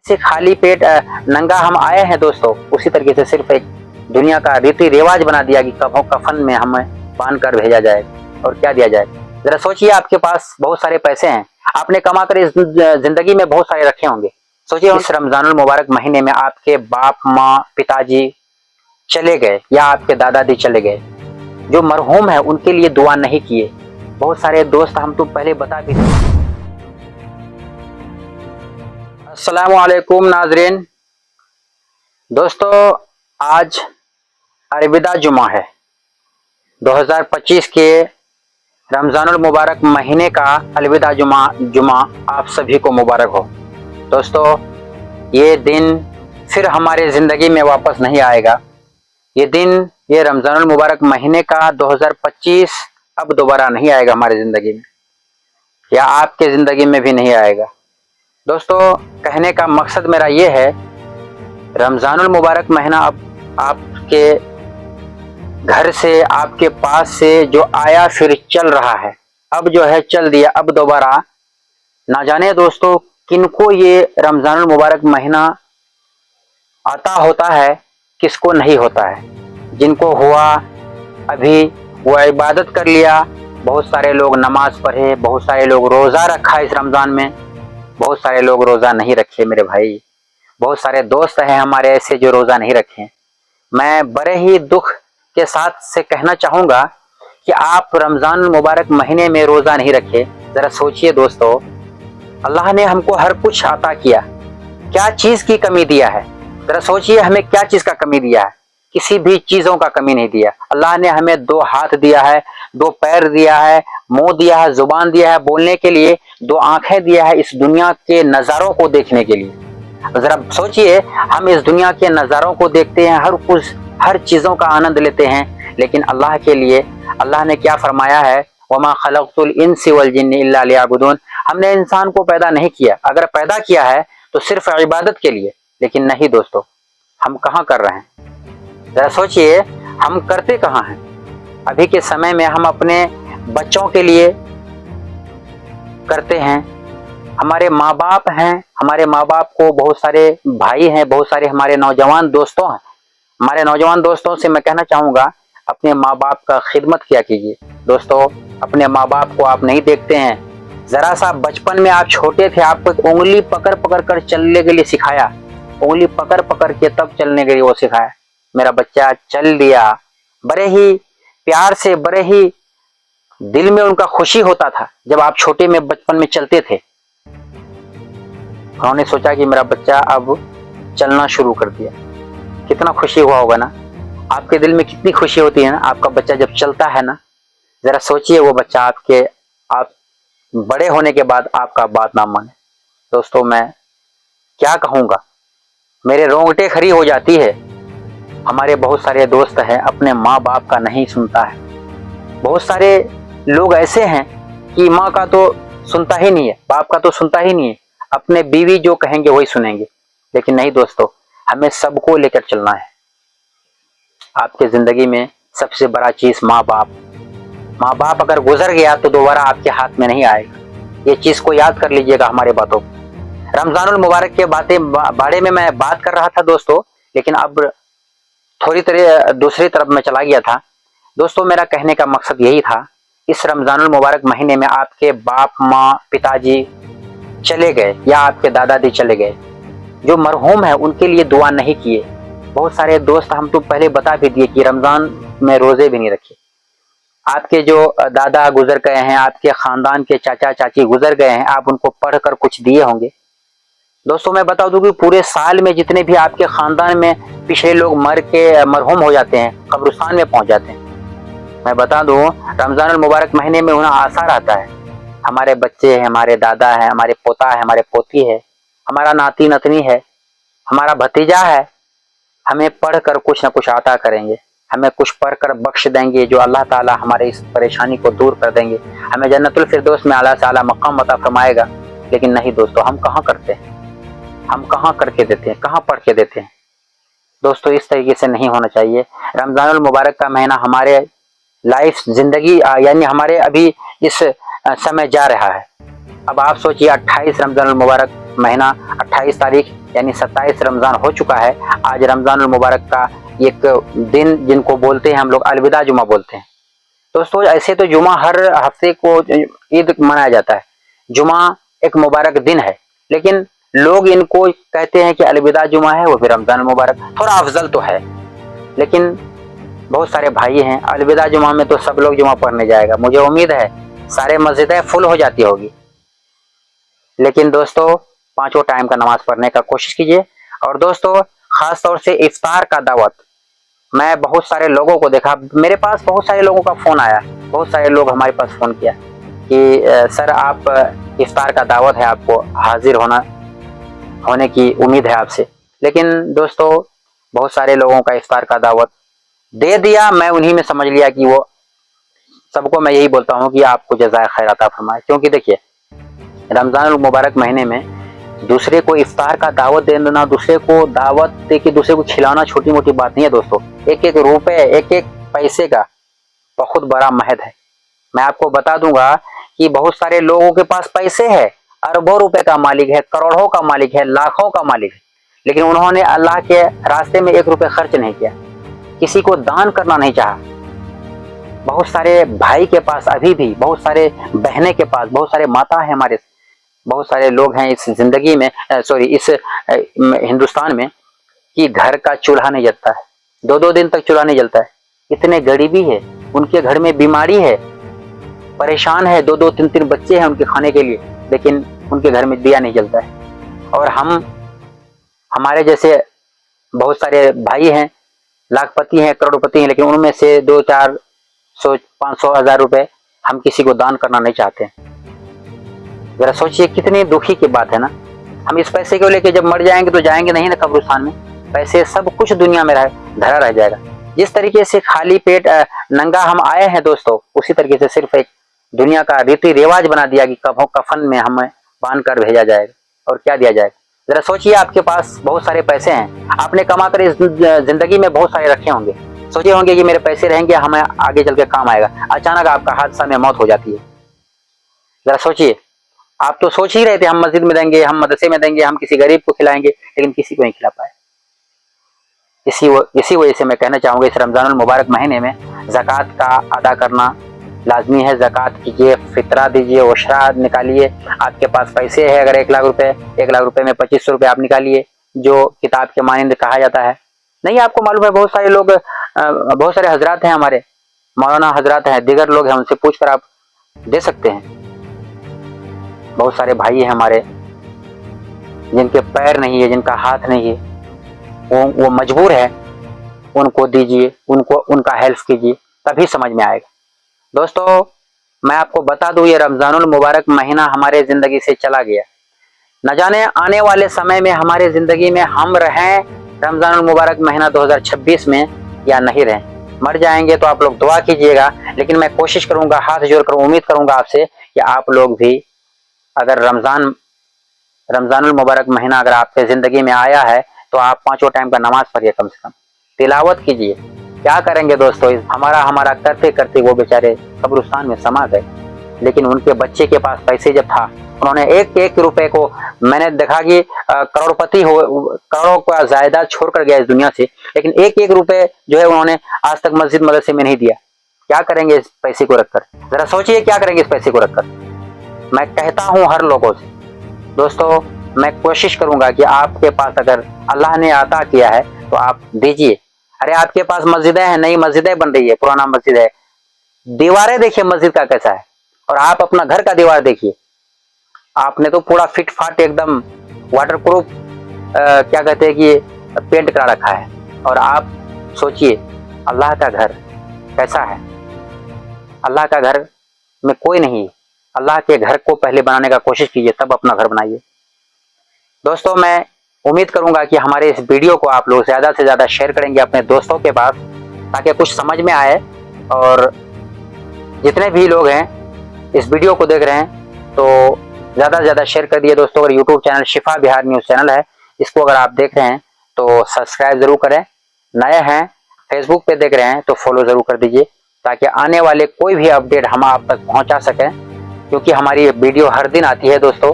से खाली पेट नंगा हम आए हैं दोस्तों, उसी तरीके से सिर्फ एक दुनिया का रीति रिवाज बना दिया कि कफन में हमें बांध कर भेजा जाए और क्या दिया जाए। जरा सोचिए, आपके पास बहुत सारे पैसे हैं, आपने कमा कर इस जिंदगी में बहुत सारे रखे होंगे। सोचिए इस रमजानुल मुबारक महीने में आपके बाप माँ पिताजी चले गए या आपके दादाजी चले गए, जो मरहूम है उनके लिए दुआ नहीं किए। बहुत सारे दोस्त हम तो पहले बता भी थे। अस्सलामु अलैकुम नाजरीन, दोस्तों आज अलविदा जुमा है। 2025 के रमजानुल मुबारक महीने का अलविदा जुमा आप सभी को मुबारक हो। दोस्तों ये दिन फिर हमारे ज़िंदगी में वापस नहीं आएगा। ये दिन, ये रमजानुल मुबारक महीने का 2025 अब दोबारा नहीं आएगा हमारी ज़िंदगी में, या आपके ज़िंदगी में भी नहीं आएगा। दोस्तों कहने का मकसद मेरा ये है, रमजानुल मुबारक महीना अब आपके घर से, आपके पास से जो आया फिर चल रहा है, अब जो है चल दिया, अब दोबारा ना जाने दोस्तों किनको ये रमजानुल मुबारक महीना आता होता है, किसको नहीं होता है। जिनको हुआ अभी वो इबादत कर लिया, बहुत सारे लोग नमाज पढ़े, बहुत सारे लोग रोज़ा रखा इस रमज़ान में, बहुत सारे लोग रोज़ा नहीं रखे मेरे भाई। बहुत सारे दोस्त हैं हमारे ऐसे जो रोज़ा नहीं रखे। मैं बड़े ही दुख के साथ से कहना चाहूँगा कि आप रमज़ान मुबारक महीने में रोज़ा नहीं रखे। ज़रा सोचिए दोस्तों, अल्लाह ने हमको हर कुछ अता किया, क्या चीज़ की कमी दिया है? ज़रा सोचिए हमें क्या चीज़ का कमी दिया है? किसी भी चीज़ों का कमी नहीं दिया। अल्लाह ने हमें 2 हाथ दिया है, 2 पैर दिया है, मुंह दिया है, जुबान दिया है बोलने के लिए, 2 आंखें दिया है इस दुनिया के नज़ारों को देखने के लिए। ज़रा सोचिए, हम इस दुनिया के नज़ारों को देखते हैं, हर चीज़ों का आनंद लेते हैं, लेकिन अल्लाह के लिए अल्लाह ने क्या फरमाया है, वमा खलक़तुल इंसा वल जिन्ना इल्ला लियअबुदून। हमने इंसान को पैदा नहीं किया, अगर पैदा किया है तो सिर्फ इबादत के लिए, लेकिन नहीं दोस्तों, हम कहाँ कर रहे हैं? ज़रा सोचिए हम करते कहाँ हैं? अभी के समय में हम अपने बच्चों के लिए करते हैं, हमारे माँ बाप हैं, हमारे माँ बाप को बहुत सारे भाई हैं, बहुत सारे हमारे नौजवान दोस्तों हैं। हमारे नौजवान दोस्तों से मैं कहना चाहूँगा, अपने माँ बाप का खिदमत किया कीजिए। दोस्तों अपने माँ बाप को आप नहीं देखते हैं, ज़रा सा बचपन में आप छोटे थे, आपको एक उंगली पकड़ पकड़ कर चलने के लिए सिखाया, उंगली पकड़ पकड़ के तब चलने के लिए वो सिखाया। मेरा बच्चा चल दिया, बड़े ही प्यार से, बड़े ही दिल में उनका खुशी होता था जब आप छोटे में बचपन में चलते थे। उन्होंने सोचा कि मेरा बच्चा अब चलना शुरू कर दिया, कितना खुशी हुआ होगा ना? आपके दिल में कितनी खुशी होती है ना आपका बच्चा जब चलता है ना। जरा सोचिए वो बच्चा आप बड़े होने के बाद आपका बात ना माने। दोस्तों मैं क्या कहूँगा, मेरे रोंगटे खड़ी हो जाती है। हमारे बहुत सारे दोस्त हैं अपने माँ बाप का नहीं सुनता है। बहुत सारे लोग ऐसे हैं कि माँ का तो सुनता ही नहीं है, बाप का तो सुनता ही नहीं है, अपने बीवी जो कहेंगे वही सुनेंगे। लेकिन नहीं दोस्तों, हमें सबको लेकर चलना है। आपके जिंदगी में सबसे बड़ा चीज माँ बाप अगर गुजर गया तो दोबारा आपके हाथ में नहीं आएगा। ये चीज को याद कर लीजिएगा हमारे बातों। रमजानुल मुबारक के बारे में मैं बात कर रहा था दोस्तों, लेकिन अब थोड़ी तरह दूसरी तरफ में चला गया था। दोस्तों मेरा कहने का मकसद यही था, इस रमजानुल मुबारक महीने में आपके बाप माँ पिताजी चले गए या आपके दादाजी चले गए, जो मरहूम है उनके लिए दुआ नहीं किए। बहुत सारे दोस्त हम तो पहले बता भी दिए कि रमजान में रोजे भी नहीं रखे। आपके जो दादा गुजर गए हैं, आपके खानदान के चाचा चाची गुजर गए हैं, आप उनको पढ़कर कुछ दिए होंगे। दोस्तों मैं बता दूं कि पूरे साल में जितने भी आपके खानदान में पिछले लोग मर के मरहूम हो जाते हैं, कब्रिस्तान में पहुंच जाते हैं, मैं बता दूं रमजानुल मुबारक महीने में उन्हें आसार आता है। हमारे बच्चे हैं, हमारे दादा है, हमारे पोता है, हमारे पोती है, हमारा नाती नतनी है, हमारा भतीजा है, हमें पढ़कर कुछ न कुछ अता करेंगे, हमें कुछ पढ़कर बख्श देंगे, जो अल्लाह ताला हमारे इस परेशानी को दूर कर देंगे, हमें जन्नतुल फिरदौस में अल्लाह ताला मकाम अता फरमाएगा। लेकिन नहीं दोस्तों, हम कहाँ करते हैं, हम कहाँ करके देते हैं, कहाँ पढ़ के देते हैं? दोस्तों इस तरीके से नहीं होना चाहिए। रमजानुल मुबारक का महीना हमारे लाइफ जिंदगी यानी हमारे अभी इस समय जा रहा है। अब आप सोचिए 28 रमजानुल मुबारक महीना, 28 तारीख यानी 27 रमज़ान हो चुका है। आज रमज़ानुल मुबारक का एक दिन जिनको बोलते हैं हम लोग अलविदा जुमा बोलते हैं। दोस्तों ऐसे तो जुमा हर हफ्ते को ईद मनाया जाता है, जुमा एक मुबारक दिन है, लेकिन लोग इनको कहते हैं कि अलविदा जुमा है, वो फिर रमज़ान मुबारक, थोड़ा अफजल तो है। लेकिन बहुत सारे भाई हैं, अलविदा जुमा में तो सब लोग जुमा पढ़ने जाएगा, मुझे उम्मीद है सारे मस्जिदें फुल हो जाती होगी। लेकिन दोस्तों 5 टाइम का नमाज पढ़ने का कोशिश कीजिए। और दोस्तों खास तौर से इफ्तार का दावत, मैं बहुत सारे लोगों को देखा, मेरे पास बहुत सारे लोगों का फ़ोन आया, बहुत सारे लोग हमारे पास फ़ोन किया कि सर आप इफ्तार का दावत है, आपको हाजिर होने की उम्मीद है आपसे। लेकिन दोस्तों बहुत सारे लोगों का इफ्तार का दावत दे दिया, मैं उन्हीं में समझ लिया कि वो सबको मैं यही बोलता हूँ कि आपको जज़ाए खैर अता फरमाए। क्योंकि देखिए रमज़ानुल मुबारक महीने में दूसरे को इफ्तार का दावत देना, दूसरे को दावत दे के दूसरे को खिलाना छोटी मोटी बात नहीं है दोस्तों। एक एक रुपए, एक एक पैसे का बहुत बड़ा महत्व है। मैं आपको बता दूंगा कि बहुत सारे लोगों के पास पैसे है, अरबों रुपए का मालिक है, करोड़ों का मालिक है, लाखों का मालिक है, लेकिन उन्होंने अल्लाह के रास्ते में 1 रुपए खर्च नहीं किया, किसी को दान करना नहीं चाहा। बहुत सारे भाई के पास अभी भी, बहुत सारे बहने के पास, बहुत सारे माता है हमारे, बहुत सारे लोग हैं इस जिंदगी में, इस हिंदुस्तान में कि घर का चूल्हा नहीं जलता है, 2-2 दिन तक चूल्हा नहीं जलता है। इतने गरीबी है, उनके घर में बीमारी है, परेशान है, 2-2, 3-3 बच्चे हैं उनके खाने के लिए, लेकिन उनके घर में दिया नहीं जलता है। और हमारे जैसे बहुत सारे भाई हैं, लाखपति हैं, करोड़पति हैं, लेकिन उनमें से 200-400, 500, 1000 रुपए हम किसी को दान करना नहीं चाहते। जरा सोचिए कितनी दुखी की बात है ना। हम इस पैसे को लेके जब मर जाएंगे तो जाएंगे नहीं ना कब्रिस्तान में, पैसे सब कुछ दुनिया में धरा रह जाएगा। जिस तरीके से खाली पेट नंगा हम आए हैं दोस्तों, उसी तरीके से सिर्फ एक दुनिया का रीति रिवाज बना दिया कि कफन में हमें बांध कर भेजा जाएगा और क्या दिया जाएगा। जरा सोचिए आपके पास बहुत सारे पैसे हैं, आपने कमा कर इस जिंदगी में बहुत सारे रखे होंगे, सोचे होंगे कि मेरे पैसे रहेंगे, हमें आगे चल के काम आएगा, अचानक आपका हादसा में मौत हो जाती है। जरा सोचिए, आप तो सोच ही रहे थे हम मस्जिद में देंगे, हम मदरसे में देंगे, हम किसी गरीब को खिलाएंगे, लेकिन किसी को नहीं खिला पाए। इसी वजह से मैं कहना चाहूँगा इस रमज़ानुल मुबारक महीने में ज़कात का अदा करना लाजमी है। ज़कात कीजिए, फितरा दीजिए, ओशरा निकालिए। आपके पास पैसे है अगर 1 लाख रुपए, 1 लाख रुपए में 2500 रुपये आप निकालिए, जो किताब के मानिंद कहा जाता है। नहीं, आपको मालूम है बहुत सारे लोग, बहुत सारे हजरात हैं, हमारे मौलाना हजरात हैं, दीगर लोग हैं, उनसे पूछ कर आप दे सकते हैं। बहुत सारे भाई हैं हमारे जिनके पैर नहीं है, जिनका हाथ नहीं है, वो मजबूर है, उनको दीजिए, उनका हेल्प कीजिए, तभी समझ में आएगा। दोस्तों मैं आपको बता दूं ये रमज़ानुल मुबारक महीना हमारे ज़िंदगी से चला गया, न जाने आने वाले समय में हमारे ज़िंदगी में हम रहें रमज़ानुल मुबारक महीना 2026 में या नहीं रहें। मर जाएंगे तो आप लोग दुआ कीजिएगा, लेकिन मैं कोशिश करूंगा, हाथ जोड़ कर उम्मीद करूंगा आपसे कि आप लोग भी अगर रमज़ानुल मुबारक महीना अगर आपके ज़िंदगी में आया है तो आप 5 टाइम का नमाज पढ़िए, कम से कम तिलावत कीजिए। क्या करेंगे दोस्तों, हमारा करते करते वो बेचारे कब्रिस्तान में समा गए, लेकिन उनके बच्चे के पास पैसे जब था, उन्होंने एक एक रुपए को, मैंने देखा कि करोड़पति हो, करोड़ों का जायदाद छोड़कर गया इस दुनिया से, लेकिन एक एक रुपए जो है उन्होंने आज तक मस्जिद मदरसे में नहीं दिया। क्या करेंगे इस पैसे को रखकर, जरा सोचिए क्या करेंगे इस पैसे को रखकर। मैं कहता हूँ हर लोगों से, दोस्तों मैं कोशिश करूंगा कि आपके पास अगर अल्लाह ने अता किया है तो आप दीजिए। अरे आपके पास मस्जिदें हैं, नई मस्जिदें बन रही है, पुराना मस्जिद है, दीवारें देखिए मस्जिद का कैसा है, और आप अपना घर का दीवार देखिए, आपने तो पूरा फिट फाट एकदम वाटरप्रूफ क्या कहते हैं कि पेंट करा रखा है, और आप सोचिए अल्लाह का घर कैसा है। अल्लाह का घर में कोई नहीं, अल्लाह के घर को पहले बनाने का कोशिश कीजिए, तब अपना घर बनाइए। दोस्तों मैं उम्मीद करूंगा कि हमारे इस वीडियो को आप लोग ज़्यादा से ज़्यादा शेयर करेंगे अपने दोस्तों के पास, ताकि कुछ समझ में आए। और जितने भी लोग हैं इस वीडियो को देख रहे हैं तो ज़्यादा से ज़्यादा शेयर कर दिए दोस्तों। अगर यूट्यूब चैनल शिफा बिहार न्यूज़ चैनल है, इसको अगर आप देख रहे हैं तो सब्सक्राइब ज़रूर करें, नए हैं फेसबुक पे देख रहे हैं तो फॉलो ज़रूर कर दीजिए, ताकि आने वाले कोई भी अपडेट हम आप तक पहुँचा सकें, क्योंकि हमारी वीडियो हर दिन आती है दोस्तों,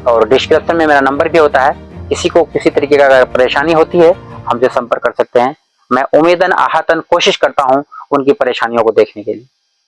और डिस्क्रिप्शन में मेरा नंबर भी होता है, किसी को किसी तरीके का अगर परेशानी होती है हमसे संपर्क कर सकते हैं। मैं उम्मीदन आहतन कोशिश करता हूँ उनकी परेशानियों को देखने के लिए।